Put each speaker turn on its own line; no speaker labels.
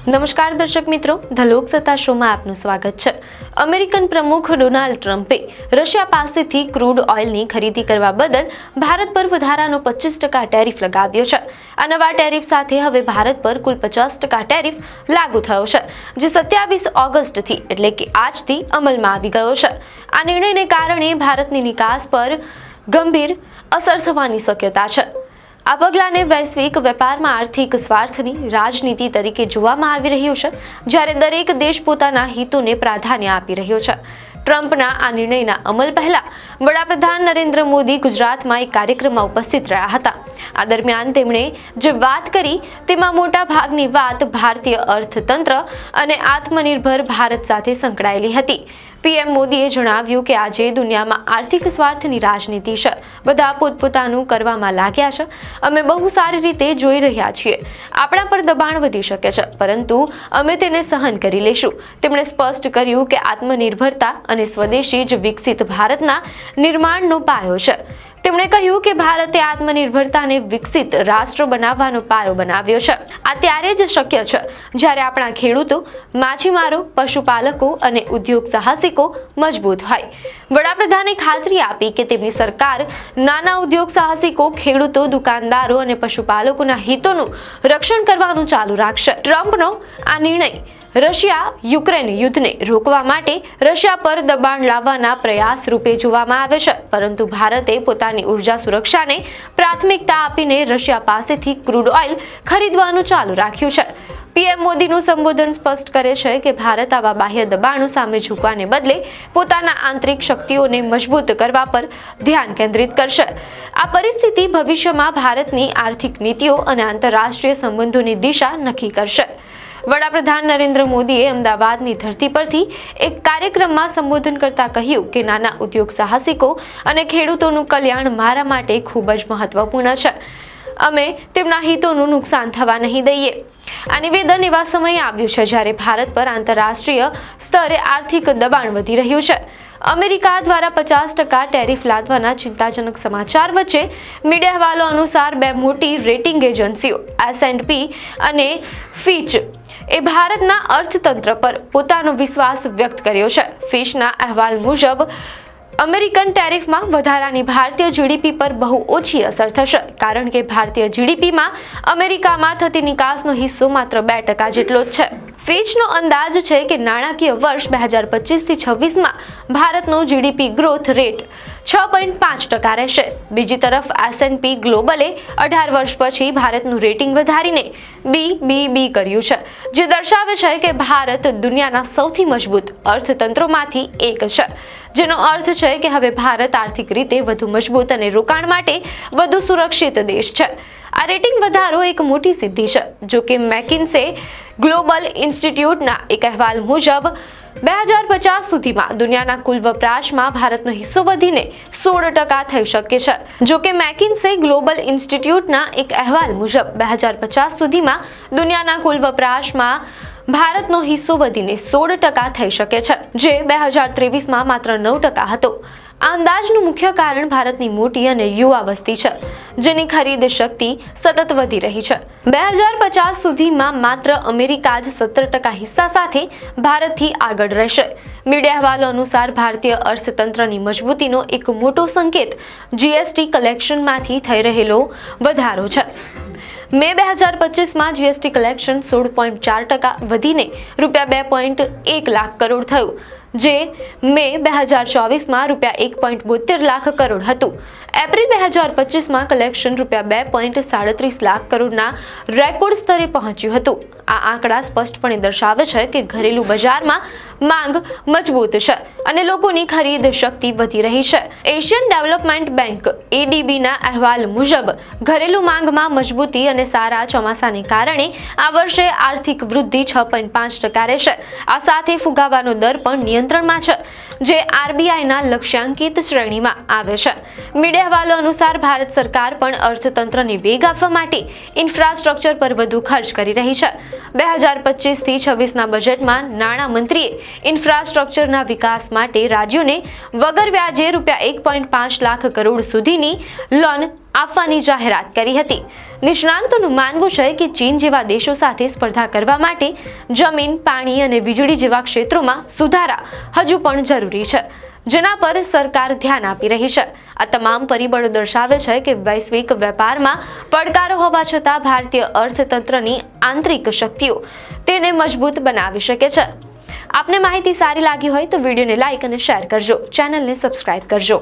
નમસ્કાર દર્શક મિત્રો, ધ લોકસત્તા શોમાં આપનું સ્વાગત છે। અમેરિકન પ્રમુખ ડોનાલ્ડ ટ્રમ્પે રશિયા પાસેથી ક્રૂડ ઓઇલની ખરીદી કરવા બદલ ભારત પર વધારાનો 25% ટેરિફ લગાવ્યો છે। આ નવા ટેરિફ સાથે હવે ભારત પર કુલ 50% ટેરિફ લાગુ થયો છે, જે 27 ઓગસ્ટથી એટલે કે આજથી અમલમાં આવી ગયો છે। આ નિર્ણયને કારણે ભારતની નિકાસ પર ગંભીર અસર થવાની શક્યતા છે। આ પગલાને વૈશ્વિક વેપારમાં આર્થિક સ્વાર્થની રાજનીતિ તરીકે જોવામાં આવી રહ્યું છે, જ્યારે દરેક દેશ પોતાના હિતોને પ્રાધાન્ય આપી રહ્યો છે। ટ્રમ્પના આ નિર્ણયના અમલ પહેલા વડાપ્રધાન નરેન્દ્ર મોદી ગુજરાતમાં એક કાર્યક્રમમાં ઉપસ્થિત રહ્યા હતા। આ દરમિયાન તેમણે જે વાત કરી તેમાં મોટા ભાગની વાત ભારતીય અર્થતંત્ર અને આત્મનિર્ભર ભારત સાથે સંકળાયેલી હતી। પીએમ મોદીએ જણાવ્યું કે આજે દુનિયામાં આર્થિક સ્વાર્થની રાજનીતિ છે। બધા પોતપોતાનું કરવામાં લાગ્યા છે। અમે બહુ સારી રીતે જોઈ રહ્યા છીએ। આપણા પર દબાણ વધી શકે છે, પરંતુ અમે તેને સહન કરી લઈશું। તેમણે સ્પષ્ટ કર્યું કે આત્મનિર્ભરતા અને સ્વદેશી જ વિકસિત ભારતના નિર્માણનો પાયો છે। તેમણે કહ્યું કે ભારતે આત્મનિર્ભરતાને વિકસિત રાષ્ટ્ર બનાવવાનો પાયો બનાવ્યો છે। આ ત્યારે જ શક્ય છે જ્યારે આપણા ખેડૂતો, માછીમારો, પશુપાલકો અને ઉદ્યોગ સાહસિકો મજબૂત હોય। વડાપ્રધાને ખાતરી આપી કે તેમની સરકાર નાના ઉદ્યોગ સાહસિકો, ખેડૂતો, દુકાનદારો અને પશુપાલકોના હિતોનું રક્ષણ કરવાનું ચાલુ રાખશે। ટ્રમ્પનો આ નિર્ણય રશિયા યુક્રેન યુદ્ધને રોકવા માટે રશિયા પર દબાણ લાવવાના પ્રયાસ રૂપે જોવામાં આવે છે, પરંતુ ભારતે પોતાની ઉર્જા સુરક્ષાને પ્રાથમિકતા આપીને રશિયા પાસેથી ક્રૂડ ઓઇલ ખરીદવાનું ચાલુ રાખ્યું છે। પીએમ મોદીનું સંબોધન સ્પષ્ટ કરે છે કે ભારત આવા બાહ્ય દબાણો સામે ઝૂકવાને બદલે પોતાના આંતરિક શક્તિઓને મજબૂત કરવા પર ધ્યાન કેન્દ્રિત કરશે। આ પરિસ્થિતિ ભવિષ્યમાં ભારતની આર્થિક નીતિઓ અને આંતરરાષ્ટ્રીય સંબંધોની દિશા નક્કી કરશે। વડાપ્રધાન નરેન્દ્ર મોદીએ અમદાવાદની ધરતી પરથી એક કાર્યક્રમમાં સંબોધન કરતા કહ્યું કે નાના ઉદ્યોગ સાહસિકો અને ખેડૂતોનું કલ્યાણ મારા માટે ખૂબ જ મહત્વપૂર્ણ છે। અમે તેમના હિતોનું નુકસાન થવા નહીં દઈએ। આ નિવેદન એવા સમયે આવ્યું છે જ્યારે ભારત પર આંતરરાષ્ટ્રીય સ્તરે આર્થિક દબાણ વધી રહ્યું છે। અમેરિકા દ્વારા 50% ટેરિફ લાદવાના ચિંતાજનક સમાચાર વચ્ચે મીડિયા અહેવાલો અનુસાર બે મોટી રેટિંગ એજન્સીઓ S&P અને ફિચ એ ભારતના અર્થતંત્ર પર પોતાનો વિશ્વાસ વ્યક્ત કર્યો છે। ફિચના અહેવાલ મુજબ અમેરિકન ટેરિફમાં વધારાની ભારતીય જીડીપી પર બહુ ઓછી અસર થશે, કારણ કે ભારતીય જીડીપીમાં અમેરિકામાં થતી નિકાસનો હિસ્સો માત્ર 2% જેટલો જ છે। ફિચનો અંદાજ છે કે નાણાકીય વર્ષ 2025થી 26માં ભારતનો જીડીપી ગ્રોથ રેટ 6.5% રહેશે। બીજી તરફ S&P ગ્લોબલે 18 વર્ષ પછી ભારતનું રેટિંગ વધારીને BBB કર્યું છે, જે દર્શાવે છે કે ભારત દુનિયાના સૌથી મજબૂત અર્થતંત્રોમાંથી એક છે, જેનો અર્થ છે કે હવે ભારત આર્થિક રીતે વધુ મજબૂત અને રોકાણ માટે વધુ સુરક્ષિત દેશ છે। આ રેટિંગ વધારો એક મોટી સિદ્ધિ છે। જો કે મેકિન્સે ગ્લોબલ ઇન્સ્ટિટ્યૂટના એક અહેવાલ મુજબ 2050 સુધીમાં દુનિયાના કુલ વપરાશમાં ભારતનો હિસ્સો વધીને 16% થઈ શકે છે। જો કે મેકિન્સે ગ્લોબલ ઇન્સ્ટિટ્યૂટના એક અહેવાલ મુજબ 2050 સુધીમાં દુનિયાના કુલ વપરાશમાં ભારતનો હિસ્સો વધીને 16% થઈ શકે છે, જે 2023માં માત્ર 9% હતો। આ અંદાજનું મુખ્ય કારણ ભારતની મોટી અને યુવા વસ્તી છે, જેની ખરીદ શક્તિ સતત વધી રહી છે। 2050 સુધીમાં માત્ર અમેરિકા જ 17% હિસ્સા સાથે ભારતથી આગળ રહેશે। મીડિયા અહેવાલો અનુસાર ભારતીય અર્થતંત્રની મજબૂતીનો એક મોટો સંકેત જીએસટી કલેક્શનમાંથી થઈ રહેલો વધારો છે। મે 2025માં જીએસટી કલેક્શન 16.4% વધીને ₹2.1 લાખ કરોડ થયું, જે મે 2024માં ₹1.72 લાખ કરોડ હતું। એપ્રિલ 2025માં કલેક્શન ₹2.37 લાખ કરોડના રેકોર્ડ સ્તરે પહોંચ્યું હતું। આ આંકડા સ્પષ્ટપણે દર્શાવે છે કે ઘરેલું બજારમાં માંગ મજબૂત છે અને લોકોની ખરીદ શક્તિ વધી રહી છે। એશિયન ડેવલપમેન્ટ બેંક ADBના અહેવાલ મુજબ ઘરેલું માંગમાં મજબૂતી અને સારા ચોમાસાને કારણે આ વર્ષે આર્થિક વૃદ્ધિ 6.5% રહેશે। આ સાથે ફુગાવાનો દર પણ નિયંત્રણમાં છે, જે RBIના લક્ષ્યાંકિત શ્રેણીમાં આવે છે। મીડિયા અહેવાલો અનુસાર ભારત સરકાર પણ અર્થતંત્રને વેગ આપવા માટે ઇન્ફ્રાસ્ટ્રક્ચર પર વધુ ખર્ચ કરી રહી છે। 2025થી 26ના બજેટમાં નાણાં મંત્રીએ ઇન્ફ્રાસ્ટ્રક્ચરના વિકાસ માટે રાજ્યોને વગર વ્યાજે ₹1.5 લાખ કરોડ સુધીની લોન આપવાની જાહેરાત કરી હતી. નિષ્ણાંતોનું માનવું છે કે ચીન જેવા દેશો સાથે સ્પર્ધા કરવા માટે જમીન, પાણી અને વીજળી જેવા ક્ષેત્રોમાં સુધારા હજુ પણ જરૂરી છે, જેના પર સરકાર ધ્યાન આપી રહી છે. આ તમામ પરિબળો દર્શાવે છે કે વૈશ્વિક વેપારમાં પડકારો હોવા છતાં ભારતીય અર્થતંત્રની આંતરિક શક્તિઓ તેને મજબૂત બનાવી શકે છે. આપને માહિતી સારી લાગી હોય તો વિડીયોને લાઇક અને શેર કરજો, ચેનલને સબસ્ક્રાઇબ કરજો.